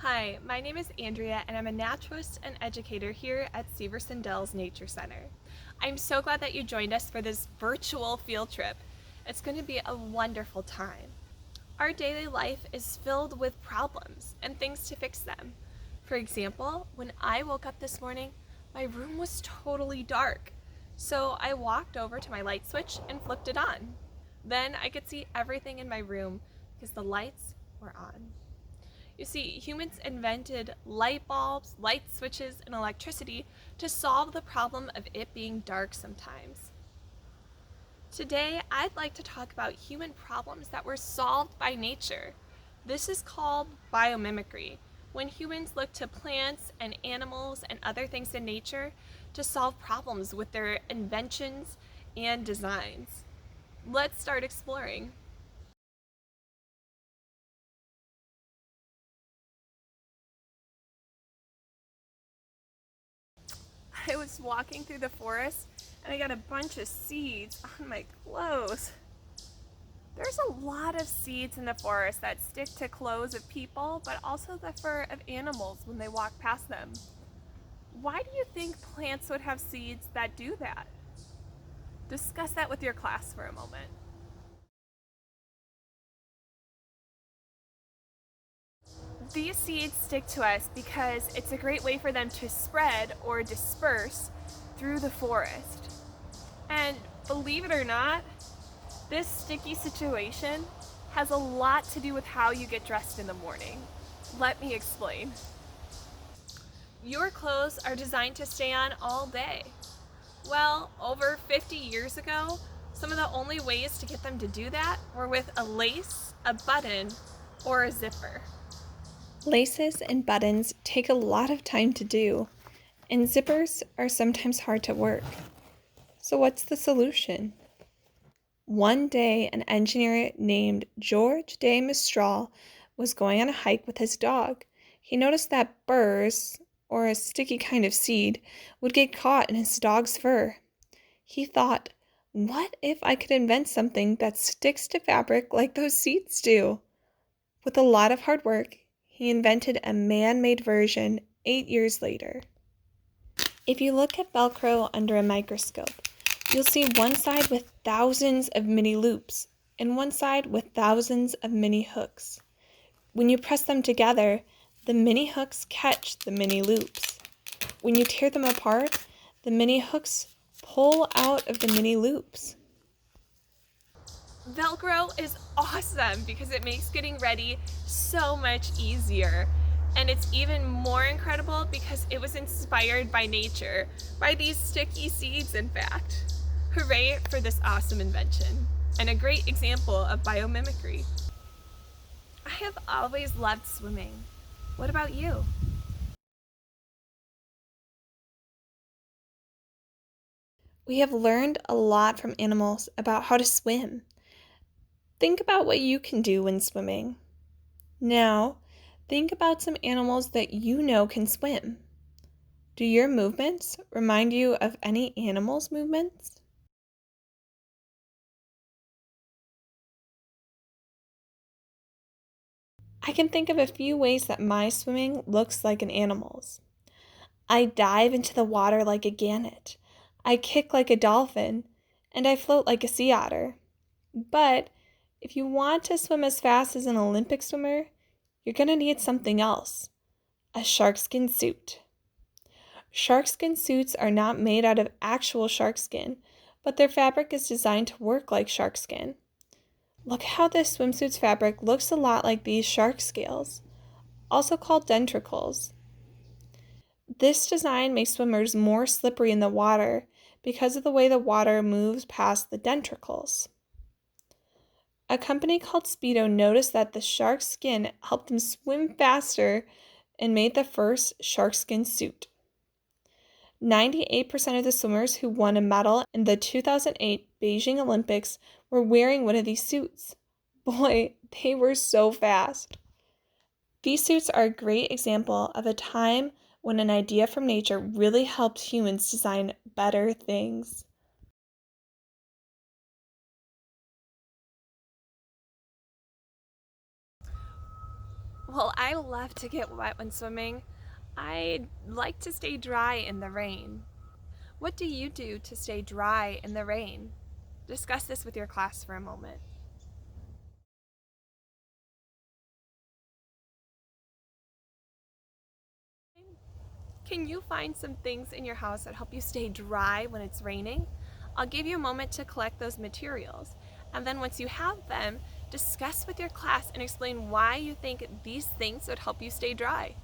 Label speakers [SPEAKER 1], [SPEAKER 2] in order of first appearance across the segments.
[SPEAKER 1] Hi, my name is Andrea and I'm a naturalist and educator here at Severson Dells Nature Center. I'm so glad that you joined us for this virtual field trip. It's going to be a wonderful time. Our daily life is filled with problems and things to fix them. For example, when I woke up this morning, my room was totally dark. So I walked over to my light switch and flipped it on. Then I could see everything in my room because the lights were on. You see, humans invented light bulbs, light switches, and electricity to solve the problem of it being dark sometimes. Today, I'd like to talk about human problems that were solved by nature. This is called biomimicry, when humans look to plants and animals and other things in nature to solve problems with their inventions and designs. Let's start exploring. I was walking through the forest and I got a bunch of seeds on my clothes. There's a lot of seeds in the forest that stick to clothes of people, but also the fur of animals when they walk past them. Why do you think plants would have seeds that do that? Discuss that with your class for a moment. These seeds stick to us because it's a great way for them to spread or disperse through the forest. And believe it or not, this sticky situation has a lot to do with how you get dressed in the morning. Let me explain. Your clothes are designed to stay on all day. Well, over 50 years ago, some of the only ways to get them to do that were with a lace, a button, or a zipper. Laces and buttons take a lot of time to do, and zippers are sometimes hard to work. So what's the solution? One day, an engineer named George de Mistral was going on a hike with his dog. He noticed that burrs, or a sticky kind of seed, would get caught in his dog's fur. He thought, what if I could invent something that sticks to fabric like those seeds do? With a lot of hard work, he invented a man-made version 8 years later. If you look at Velcro under a microscope, you'll see one side with thousands of mini loops and one side with thousands of mini hooks. When you press them together, the mini hooks catch the mini loops. When you tear them apart, the mini hooks pull out of the mini loops. Velcro is awesome because it makes getting ready so much easier. And it's even more incredible because it was inspired by nature, by these sticky seeds, in fact. Hooray for this awesome invention, and a great example of biomimicry. I have always loved swimming. What about you? We have learned a lot from animals about how to swim. Think about what you can do when swimming. Now, think about some animals that you know can swim. Do your movements remind you of any animal's movements? I can think of a few ways that my swimming looks like an animal's. I dive into the water like a gannet. I kick like a dolphin, and I float like a sea otter. But if you want to swim as fast as an Olympic swimmer, you're going to need something else, a sharkskin suit. Sharkskin suits are not made out of actual sharkskin, but their fabric is designed to work like sharkskin. Look how this swimsuit's fabric looks a lot like these shark scales, also called denticles. This design makes swimmers more slippery in the water because of the way the water moves past the denticles. A company called Speedo noticed that the shark skin helped them swim faster and made the first sharkskin suit. 98% of the swimmers who won a medal in the 2008 Beijing Olympics were wearing one of these suits. Boy, they were so fast. These suits are a great example of a time when an idea from nature really helped humans design better things. Well, I love to get wet when swimming. I like to stay dry in the rain. What do you do to stay dry in the rain? Discuss this with your class for a moment. Can you find some things in your house that help you stay dry when it's raining? I'll give you a moment to collect those materials. And then once you have them, discuss with your class and explain why you think these things would help you stay dry.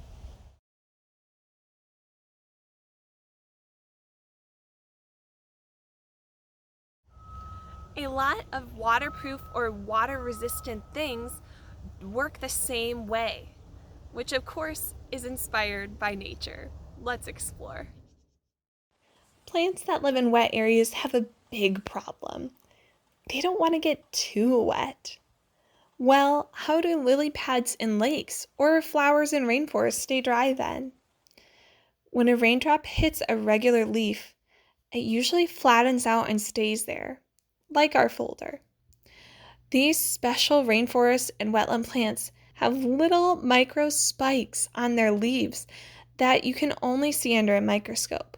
[SPEAKER 1] A lot of waterproof or water resistant things work the same way, which of course is inspired by nature. Let's explore. Plants that live in wet areas have a big problem. They don't want to get too wet. Well, how do lily pads in lakes or flowers in rainforests stay dry then? When a raindrop hits a regular leaf, it usually flattens out and stays there, like our folder. These special rainforest and wetland plants have little micro spikes on their leaves that you can only see under a microscope.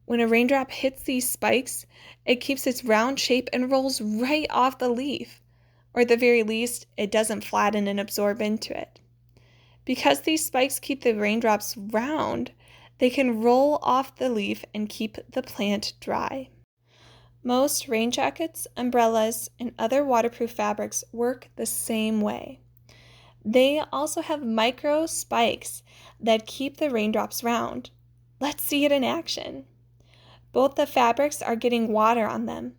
[SPEAKER 1] When a raindrop hits these spikes, it keeps its round shape and rolls right off the leaf, or at the very least, it doesn't flatten and absorb into it. Because these spikes keep the raindrops round, they can roll off the leaf and keep the plant dry. Most rain jackets, umbrellas, and other waterproof fabrics work the same way. They also have micro spikes that keep the raindrops round. Let's see it in action. Both the fabrics are getting water on them,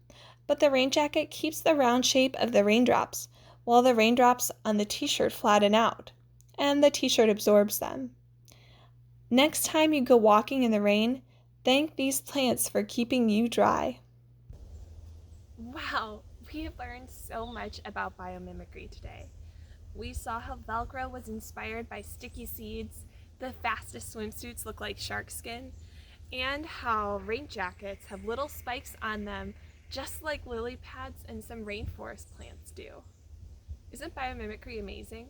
[SPEAKER 1] but the rain jacket keeps the round shape of the raindrops, while the raindrops on the t-shirt flatten out, and the t-shirt absorbs them. Next time you go walking in the rain, thank these plants for keeping you dry. Wow, we learned so much about biomimicry today. We saw how Velcro was inspired by sticky seeds, the fastest swimsuits look like shark skin, and how rain jackets have little spikes on them just like lily pads and some rainforest plants do. Isn't biomimicry amazing?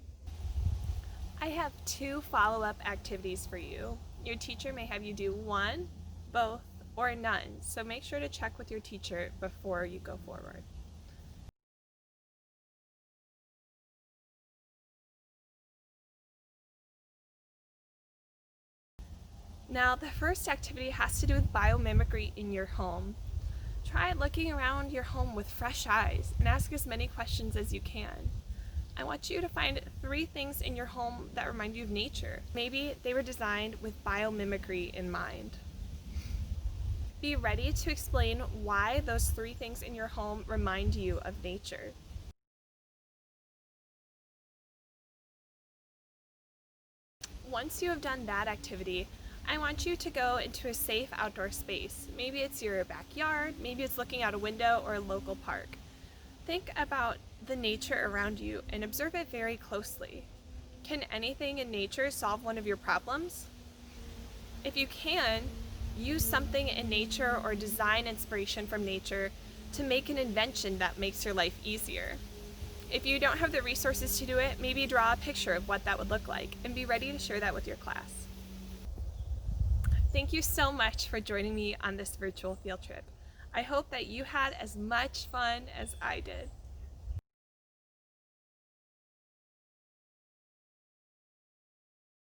[SPEAKER 1] I have 2 follow-up activities for you. Your teacher may have you do one, both, or none, so make sure to check with your teacher before you go forward. Now, the first activity has to do with biomimicry in your home. Try looking around your home with fresh eyes and ask as many questions as you can. I want you to find 3 things in your home that remind you of nature. Maybe they were designed with biomimicry in mind. Be ready to explain why those 3 things in your home remind you of nature. Once you have done that activity, I want you to go into a safe outdoor space. Maybe it's your backyard, maybe it's looking out a window or a local park. Think about the nature around you and observe it very closely. Can anything in nature solve one of your problems? If you can, use something in nature or design inspiration from nature to make an invention that makes your life easier. If you don't have the resources to do it, maybe draw a picture of what that would look like and be ready to share that with your class. Thank you so much for joining me on this virtual field trip. I hope that you had as much fun as I did.